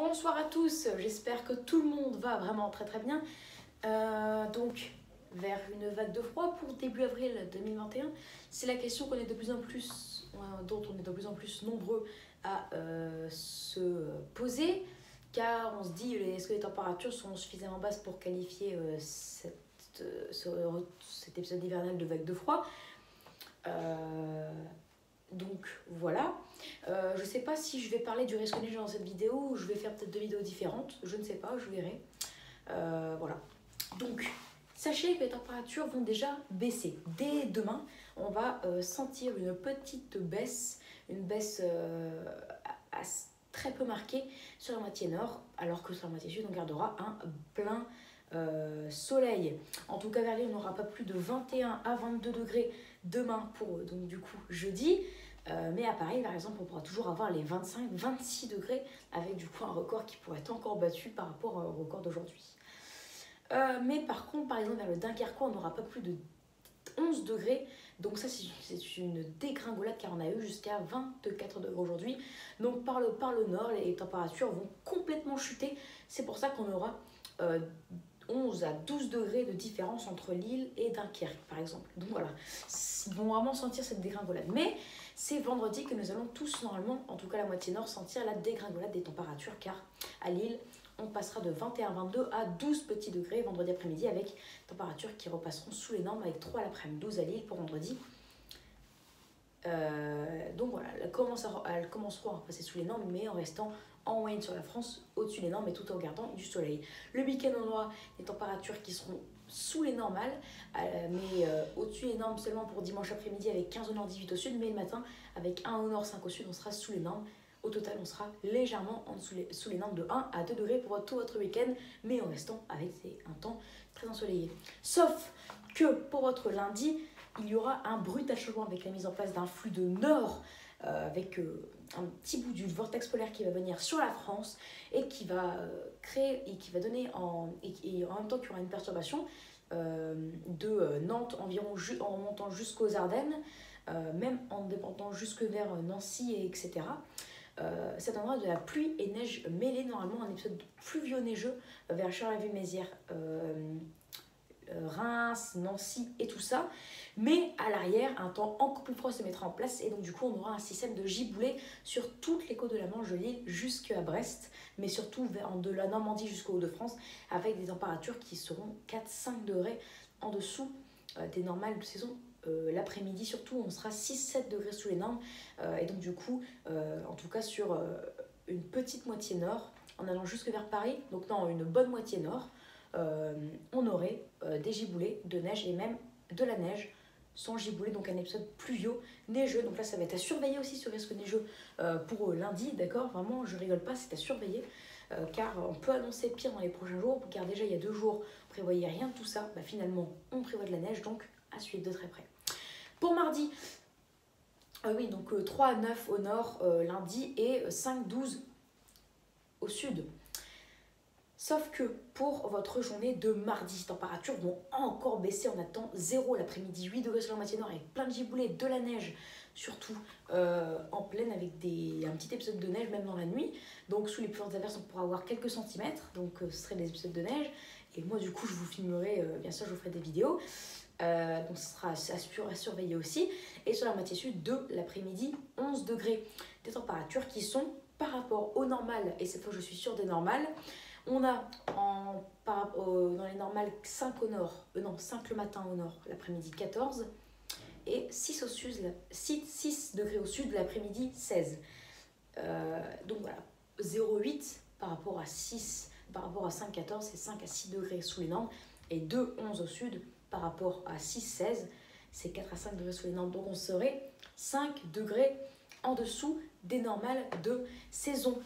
Bonsoir à tous, j'espère que tout le monde va vraiment très bien. Donc, vers une vague de froid pour début avril 2021, c'est la question qu'on est de plus en plus, dont on est de plus en plus nombreux à se poser, car on se dit, est-ce que les températures sont suffisamment basses pour qualifier cet épisode hivernal de vague de froid. Donc voilà, je sais pas si je vais parler du risque neige dans cette vidéo ou je vais faire peut-être deux vidéos différentes, je ne sais pas, je verrai. Voilà, donc sachez que les températures vont déjà baisser. Dès demain, on va sentir une petite baisse, une baisse très peu marquée sur la moitié nord, alors que sur la moitié sud, on gardera un plein soleil. En tout cas, vers l'île, on n'aura pas plus de 21 à 22 degrés demain pour donc du coup jeudi. Mais à Paris, par exemple, on pourra toujours avoir les 25-26 degrés avec du coup un record qui pourrait être encore battu par rapport au record d'aujourd'hui. Mais par contre, par exemple, vers le Dunkerquois, on n'aura pas plus de 11 degrés. Donc ça, c'est une dégringolade car on a eu jusqu'à 24 degrés aujourd'hui. Donc par le nord, les températures vont complètement chuter. C'est pour ça qu'on aura 11 à 12 degrés de différence entre Lille et Dunkerque, par exemple. Donc voilà, ils vont vraiment sentir cette dégringolade. Mais c'est vendredi que nous allons tous, normalement, en tout cas la moitié nord, sentir la dégringolade des températures, car à Lille, on passera de 21-22 à 12 petits degrés vendredi après-midi, avec températures qui repasseront sous les normes, avec 3 l'après-midi, 12 à Lille pour vendredi. Donc voilà, elles commenceront à passer sous les normes, mais en restant en moyenne sur la France, au-dessus des normes, et tout en gardant du soleil. Le week-end, on aura des températures qui seront sous les normales, mais au-dessus des normes seulement pour dimanche après-midi avec 15 au nord, 18 au sud, mais le matin avec 1 au nord, 5 au sud, on sera sous les normes. Au total, on sera légèrement sous les normes de 1 à 2 degrés pour tout votre week-end, mais en restant avec un temps très ensoleillé. Sauf que pour votre lundi, il y aura un brutal changement avec la mise en place d'un flux de nord, avec un petit bout du vortex polaire qui va venir sur la France et qui va créer et qui va donner et en même temps qu'il y aura une perturbation de Nantes environ en montant jusqu'aux Ardennes, même en dépendant jusque vers Nancy etc. Ça donnera de la pluie et neige mêlée, normalement un épisode pluvio-neigeux vers Charleville-Mézières, Reims, Nancy et tout ça. Mais à l'arrière, un temps encore plus froid se mettra en place et donc du coup on aura un système de giboulée sur toutes les côtes de la Manche de l'île jusqu'à Brest, mais surtout de la Normandie jusqu'au Hauts-de-France, avec des températures qui seront 4-5 degrés en dessous des normales de saison. L'après-midi surtout, on sera 6-7 degrés sous les normes, et donc du coup, en tout cas sur une petite moitié nord, en allant jusque vers Paris, donc dans une bonne moitié nord, on aurait des giboulées de neige et même de la neige sans giboulée, donc un épisode pluvio-neigeux. Donc là, ça va être à surveiller aussi ce risque neigeux pour lundi, d'accord? Vraiment, je rigole pas, c'est à surveiller, car on peut annoncer pire dans les prochains jours, car déjà il y a 2 jours, on prévoyait rien de tout ça, finalement on prévoit de la neige, donc à suivre de très près. Pour mardi, oui, donc 3 à 9 au nord lundi et 5-12 au sud. Sauf que pour votre journée de mardi, les températures vont encore baisser. On attend 0 l'après-midi, 8 degrés sur la moitié nord avec plein de giboulées, de la neige, surtout en plaine avec un petit épisode de neige même dans la nuit. Donc sous les plus fortes averses, on pourra avoir quelques centimètres, donc ce serait des épisodes de neige. Et moi du coup, je vous filmerai, bien sûr, je vous ferai des vidéos. Donc ce sera à surveiller aussi. Et sur la moitié sud de l'après-midi, 11 degrés. Des températures qui sont par rapport au normal, et cette fois je suis sûre des normales. On a dans les normales 5 au nord, 5 le matin au nord, l'après-midi 14, et 6 degrés au sud, l'après-midi 16. Donc voilà, 0,8 par rapport à 6, par rapport à 5,14, c'est 5 à 6 degrés sous les normes, et 2,11 au sud par rapport à 6,16, c'est 4 à 5 degrés sous les normes. Donc on serait 5 degrés en dessous des normales de saison.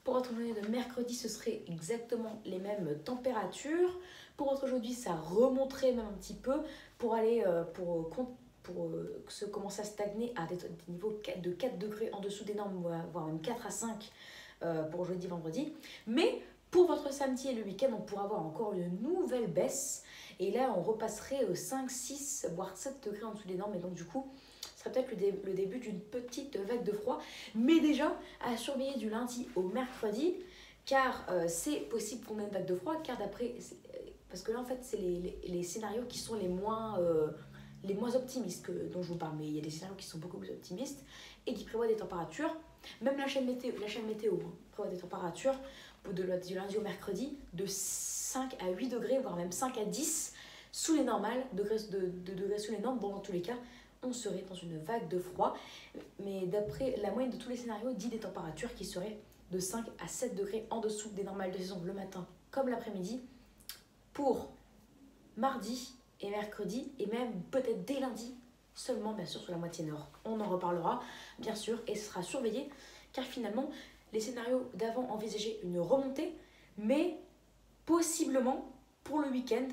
Pour votre journée de mercredi, ce serait exactement les mêmes températures. Pour votre jeudi, ça remonterait même un petit peu pour aller commencer à stagner à des niveaux de 4 degrés en dessous des normes, voire même 4 à 5 pour jeudi, vendredi. Mais pour votre samedi et le week-end, on pourra avoir encore une nouvelle baisse. Et là, on repasserait 5, 6, voire 7 degrés en dessous des normes. Et donc du coup, ce serait peut-être le début d'une petite vague de froid. Mais déjà, à surveiller du lundi au mercredi, car c'est possible qu'on ait une vague de froid, car d'après... Parce que là, en fait, c'est les scénarios qui sont les moins optimistes dont je vous parle. Mais il y a des scénarios qui sont beaucoup plus optimistes et qui prévoient des températures. Même la chaîne météo prévoit des températures du lundi au mercredi de 5 à 8 degrés, voire même 5 à 10 sous les normales, degrés sous les normes. Bon, dans tous les cas, on serait dans une vague de froid. Mais d'après la moyenne de tous les scénarios, dit des températures qui seraient de 5 à 7 degrés en dessous des normales de saison le matin comme l'après-midi pour mardi et mercredi et même peut-être dès lundi, seulement bien sûr sur la moitié nord. On en reparlera bien sûr et ce sera surveillé car finalement les scénarios d'avant envisageaient une remontée mais possiblement pour le week-end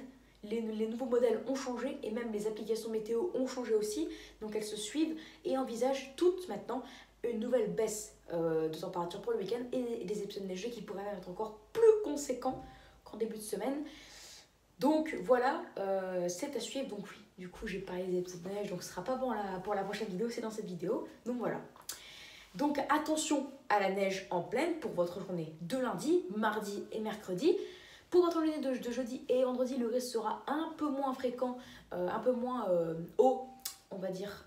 les nouveaux modèles ont changé et même les applications météo ont changé aussi, donc elles se suivent et envisagent toutes maintenant une nouvelle baisse de température pour le week-end et des épisodes neigeux qui pourraient être encore plus conséquents qu'en début de semaine. Donc voilà, c'est à suivre. Donc oui, du coup j'ai parlé des épisodes de neige, donc ce sera pas pour la prochaine vidéo, c'est dans cette vidéo. Donc voilà. Donc attention à la neige en pleine pour votre journée de lundi, mardi et mercredi. Pour votre journée de jeudi et vendredi, le risque sera un peu moins fréquent, un peu moins haut, on va dire,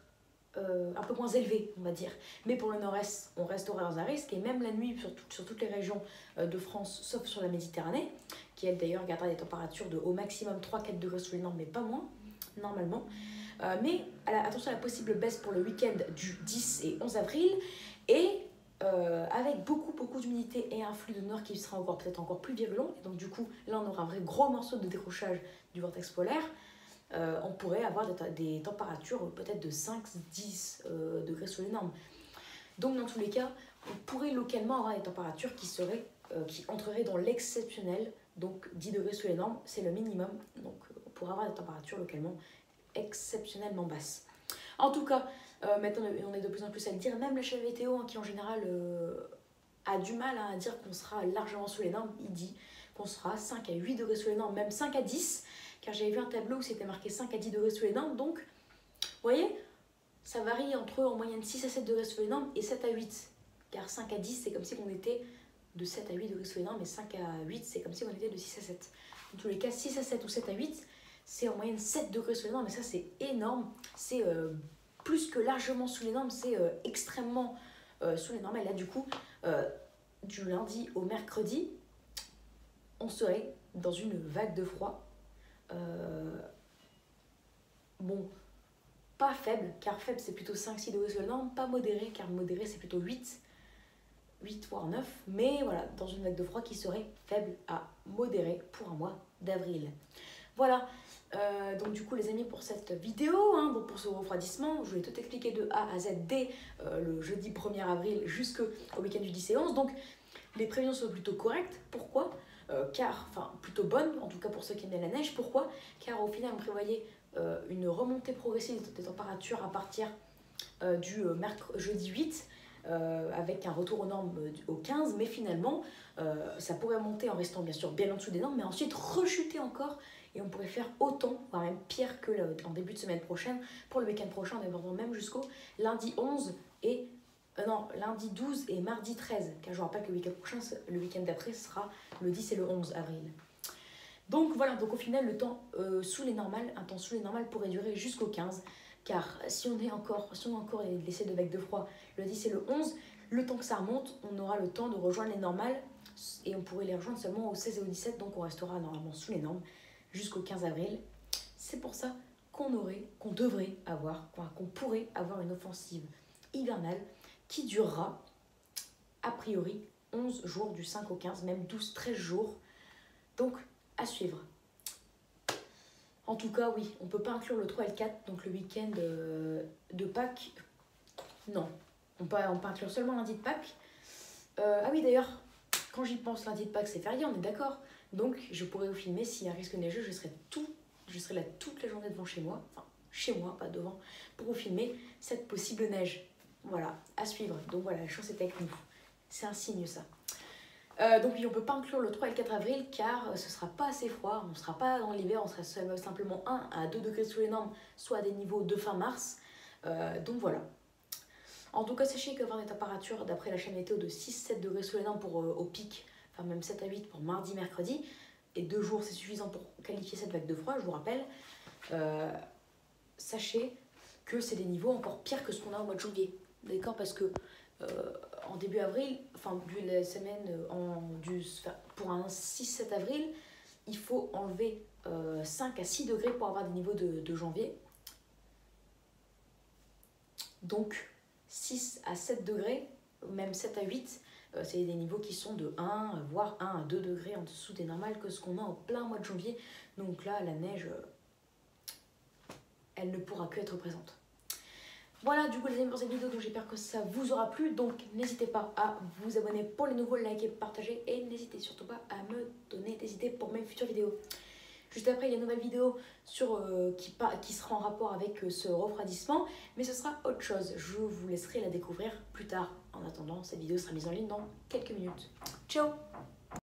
un peu moins élevé, on va dire. Mais pour le nord-est, on restera dans un risque et même la nuit sur toutes les régions de France, sauf sur la Méditerranée, qui elle d'ailleurs gardera des températures de au maximum 3-4 degrés sous les normes, mais pas moins, normalement. Mais attention à la possible baisse pour le week-end du 10 et 11 avril et avec beaucoup d'humidité et un flux de nord qui sera peut-être encore plus virulent. Et donc du coup, là on aura un vrai gros morceau de décrochage du vortex polaire. On pourrait avoir des températures peut-être de 5-10 degrés sous les normes. Donc dans tous les cas, on pourrait localement avoir des températures qui entreraient dans l'exceptionnel. Donc 10 degrés sous les normes, c'est le minimum. Donc on pourrait avoir des températures localement exceptionnellement basses. En tout cas, maintenant on est de plus en plus à le dire, même la chaîne météo qui en général a du mal à dire qu'on sera largement sous les normes, il dit qu'on sera 5 à 8 degrés sous les normes, même 5 à 10, car j'avais vu un tableau où c'était marqué 5 à 10 degrés sous les normes, donc vous voyez, ça varie entre en moyenne 6 à 7 degrés sous les normes et 7 à 8, car 5 à 10 c'est comme si on était de 7 à 8 degrés sous les normes, et 5 à 8 c'est comme si on était de 6 à 7. Dans tous les cas, 6 à 7 ou 7 à 8, c'est en moyenne 7 degrés sous les normes, et ça c'est énorme, c'est plus que largement sous les normes, c'est extrêmement sous les normes. Et là du coup, du lundi au mercredi, on serait dans une vague de froid. Bon, pas faible, car faible c'est plutôt 5-6 degrés sous les normes, pas modéré, car modéré c'est plutôt 8 voire 9, mais voilà, dans une vague de froid qui serait faible à modéré pour un mois d'avril. Voilà, donc du coup les amis, pour cette vidéo, donc pour ce refroidissement, je vais tout expliquer de A à Z dès le jeudi 1er avril jusqu'au week-end du 10 et 11. Donc les prévisions sont plutôt correctes. Pourquoi plutôt bonnes, en tout cas pour ceux qui aiment la neige. Pourquoi? Car au final on prévoyait une remontée progressive des températures à partir du jeudi 8, avec un retour aux normes au 15, mais finalement ça pourrait monter en restant bien sûr bien en dessous des normes, mais ensuite rechuter encore et on pourrait faire autant, voire même pire que en début de semaine prochaine. Pour le week-end prochain, on abordera même jusqu'au lundi 11 et lundi 12 et mardi 13, car je vous rappelle que le week-end prochain, le week-end d'après sera le 10 et le 11 avril. Donc voilà, donc au final le temps sous les normales, un temps sous les normales pourrait durer jusqu'au 15, car si on a encore l'essai de vague de froid le 10 et le 11, le temps que ça remonte, on aura le temps de rejoindre les normales et on pourrait les rejoindre seulement au 16 et au 17, donc on restera normalement sous les normes jusqu'au 15 avril. C'est pour ça qu'on pourrait avoir une offensive hivernale qui durera a priori 11 jours du 5 au 15, même 12-13 jours. Donc à suivre. En tout cas, oui, on ne peut pas inclure le 3 et le 4, donc le week-end de Pâques. Non, on peut inclure seulement lundi de Pâques. Ah oui, d'ailleurs, quand j'y pense, lundi de Pâques, c'est férié, on est d'accord. Donc, je pourrais vous filmer s'il y a un risque neigeux, je serai là toute la journée devant chez moi, enfin, chez moi, pas devant, pour vous filmer cette possible neige. Voilà, à suivre. Donc voilà, la chance est avec nous. C'est un signe, ça. Donc oui, on ne peut pas inclure le 3 et le 4 avril car ce ne sera pas assez froid, on ne sera pas dans l'hiver, on sera simplement 1 à 2 degrés sous les normes, soit à des niveaux de fin mars. Donc voilà. En tout cas, sachez qu'avoir des températures, d'après la chaîne météo, de 6-7 degrés sous les normes pour au pic, enfin même 7 à 8 pour mardi, mercredi, et 2 jours c'est suffisant pour qualifier cette vague de froid, je vous rappelle, sachez que c'est des niveaux encore pires que ce qu'on a au mois de janvier. D'accord? Parce que en début avril, enfin la semaine pour un 6-7 avril, il faut enlever 5 à 6 degrés pour avoir des niveaux de janvier. Donc 6 à 7 degrés, même 7 à 8, c'est des niveaux qui sont de 1, voire 1 à 2 degrés en dessous des normales que ce qu'on a en plein mois de janvier. Donc là, la neige, elle ne pourra que être présente. Voilà, du coup les amis pour cette vidéo, donc j'espère que ça vous aura plu. Donc n'hésitez pas à vous abonner pour les nouveaux, liker, partager, et n'hésitez surtout pas à me donner des idées pour mes futures vidéos. Juste après, il y a une nouvelle vidéo qui sera en rapport avec ce refroidissement, mais ce sera autre chose. Je vous laisserai la découvrir plus tard. En attendant, cette vidéo sera mise en ligne dans quelques minutes. Ciao!